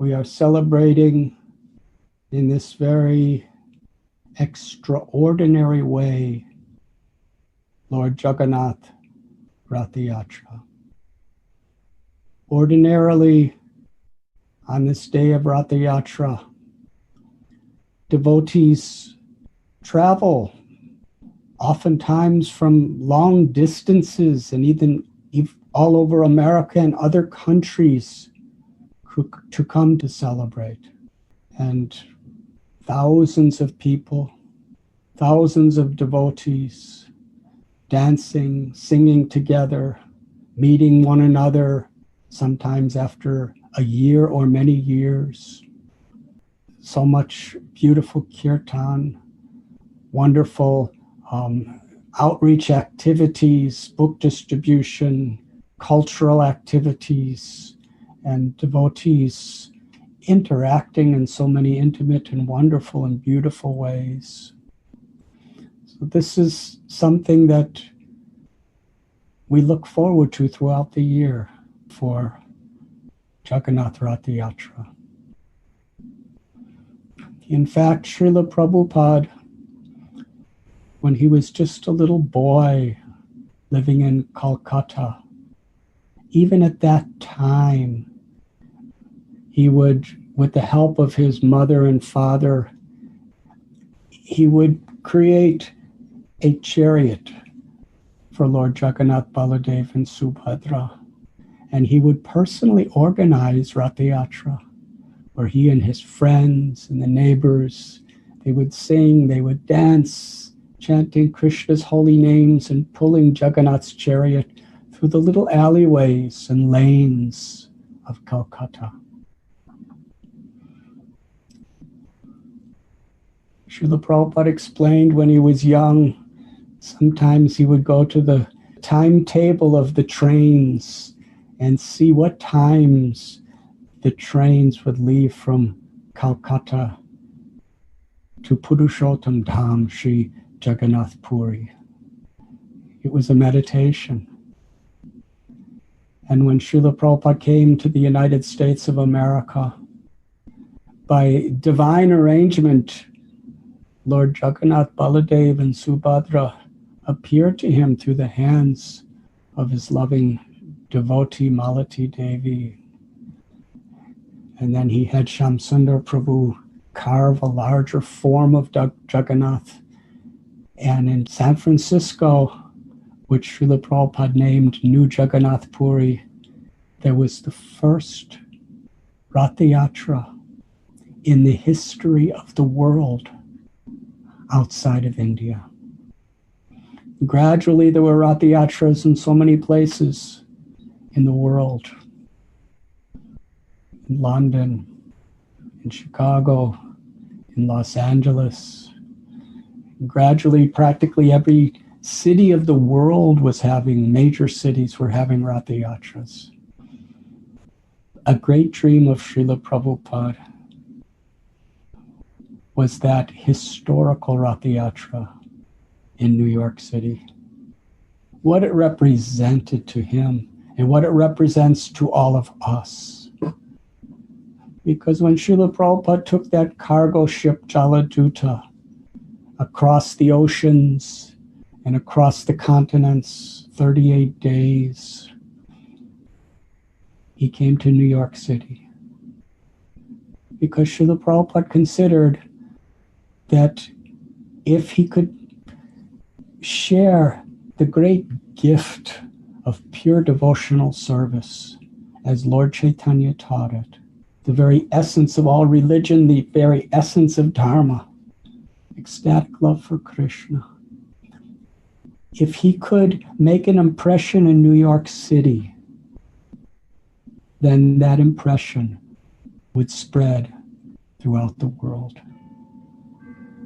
we are celebrating in this very extraordinary way Lord Jagannath Rath Yatra. Ordinarily, on this day of Rath Yatra, devotees travel oftentimes from long distances and even all over America and other countries to come to celebrate. And thousands of people, thousands of devotees dancing, singing together, meeting one another, sometimes after a year or many years. So much beautiful kirtan, wonderful outreach activities, book distribution, cultural activities, and devotees interacting in so many intimate and wonderful and beautiful ways. So this is something that we look forward to throughout the year for Jagannath Rath Yatra. In fact, Srila Prabhupada, when he was just a little boy living in Calcutta, even at that time, he would, with the help of his mother and father, he would create a chariot for Lord Jagannath, Baladev, and Subhadra. And he would personally organize Rath Yatra, where he and his friends and the neighbors, they would sing, they would dance, chanting Krishna's holy names and pulling Jagannath's chariot through the little alleyways and lanes of Calcutta. Srila Prabhupada explained when he was young, sometimes he would go to the timetable of the trains and see what times the trains would leave from Calcutta to Purushottam Dham, Sri Jagannath Puri. It was a meditation. And when Srila Prabhupada came to the United States of America, by divine arrangement, Lord Jagannath, Baladev, and Subhadra appeared to him through the hands of his loving devotee Malati Devi. And then he had Shamsundar Prabhu carve a larger form of Jagannath. And in San Francisco, which Srila Prabhupada named New Jagannath Puri, there was the first Rath Yatra in the history of the world outside of India. Gradually, there were Rath Yatras in so many places in the world. In London, in Chicago, in Los Angeles. Gradually, practically every city of the world was having, major cities were having Rath Yatras. A great dream of Srila Prabhupada was that historical Rath Yatra in New York City. What it represented to him and what it represents to all of us. Because when Srila Prabhupada took that cargo ship Jaladuta across the oceans and across the continents, 38 days, he came to New York City. Because Srila Prabhupada considered that if he could share the great gift of pure devotional service as Lord Chaitanya taught it, the very essence of all religion, the very essence of Dharma, ecstatic love for Krishna. If he could make an impression in New York City, then that impression would spread throughout the world.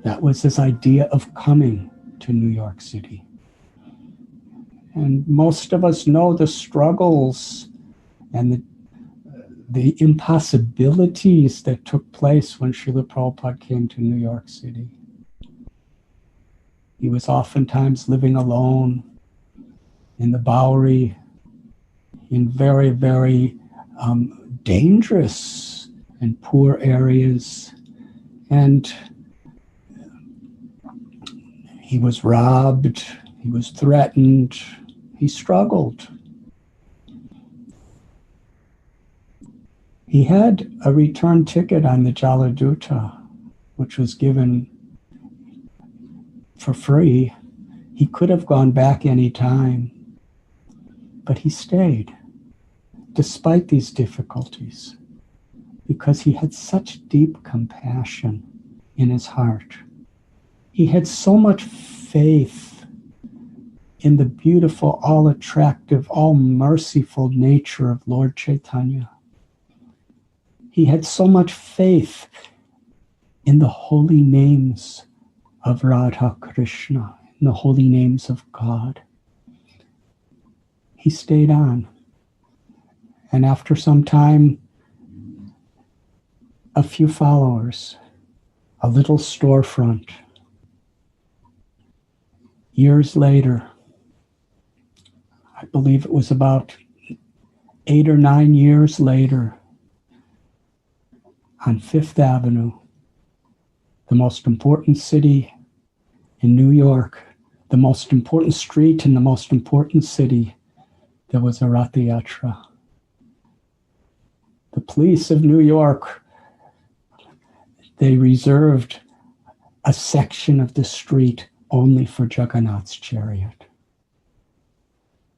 That was his idea of coming to New York City. And most of us know the struggles and the impossibilities that took place when Srila Prabhupada came to New York City. He was oftentimes living alone in the Bowery, in very, very dangerous and poor areas. And he was robbed, he was threatened, he struggled. He had a return ticket on the Jaladuta, which was given for free. He could have gone back any time, but he stayed despite these difficulties because he had such deep compassion in his heart. He had so much faith in the beautiful, all-attractive, all-merciful nature of Lord Chaitanya. He had so much faith in the holy names of Radha Krishna, in the holy names of God. He stayed on. And after some time, a few followers, a little storefront. Years later, I believe it was about 8 or 9 years later, on Fifth Avenue, the most important city in New York, the most important street in the most important city, there was a Rath Yatra. The police of New York, they reserved a section of the street only for Jagannath's chariot.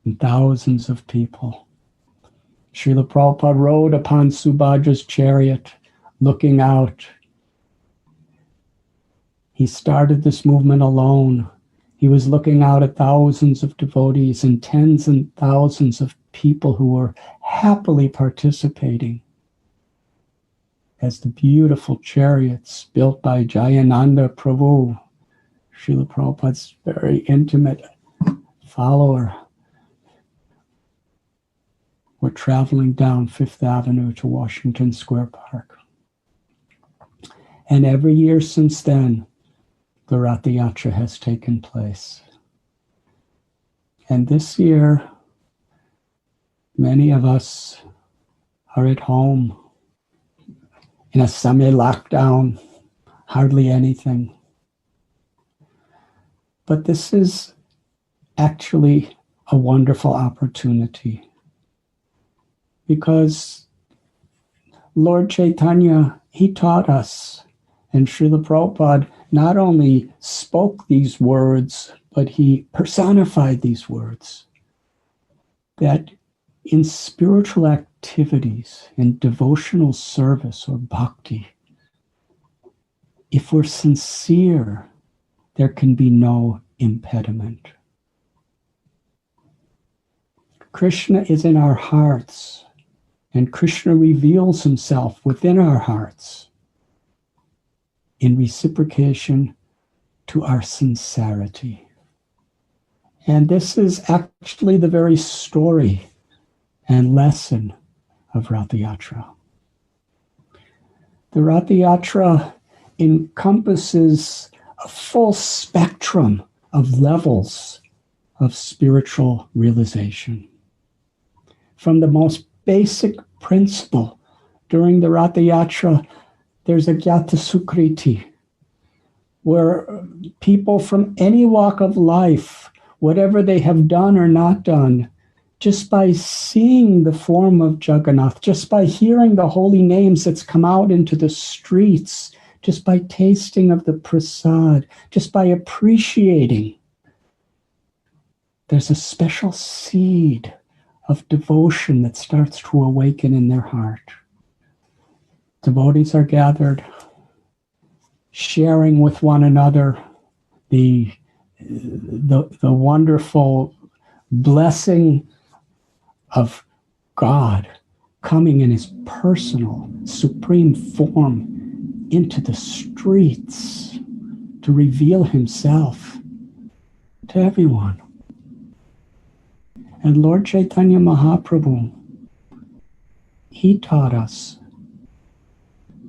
And thousands of people. Srila Prabhupada rode upon Subhadra's chariot, looking out. He started this movement alone. He was looking out at thousands of devotees and tens and thousands of people who were happily participating as the beautiful chariots built by Jayanada Prabhu, Srila Prabhupada's very intimate follower, were traveling down Fifth Avenue to Washington Square Park. And every year since then, the Rath Yatra has taken place. And this year, many of us are at home in a semi-lockdown, hardly anything. But this is actually a wonderful opportunity because Lord Chaitanya, he taught us, and Srila Prabhupada not only spoke these words, but he personified these words, that in spiritual activities, in devotional service or bhakti, if we're sincere, there can be no impediment. Krishna is in our hearts, and Krishna reveals himself within our hearts in reciprocation to our sincerity. And this is actually the very story and lesson of Rath Yatra. The Rath Yatra encompasses a full spectrum of levels of spiritual realization. From the most basic principle, during the Rath Yatra, there's a Gyata Sukriti, where people from any walk of life, whatever they have done or not done, just by seeing the form of Jagannath, just by hearing the holy names that's come out into the streets, just by tasting of the prasad, just by appreciating, there's a special seed of devotion that starts to awaken in their heart. Devotees are gathered, sharing with one another the wonderful blessing of God coming in his personal, supreme form into the streets to reveal himself to everyone. And Lord Chaitanya Mahaprabhu, he taught us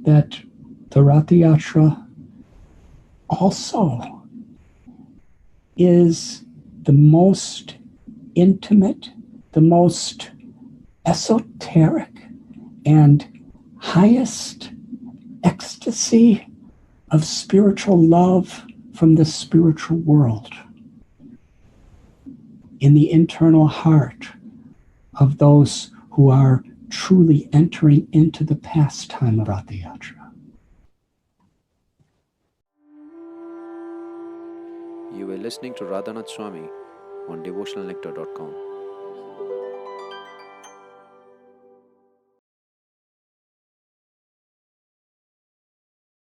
that the Rath Yatra also is the most intimate, the most esoteric, and highest ecstasy of spiritual love from the spiritual world in the internal heart of those who are truly entering into the pastime of Rath Yatra. You were listening to Radhanath Swami on devotionalnectar.com.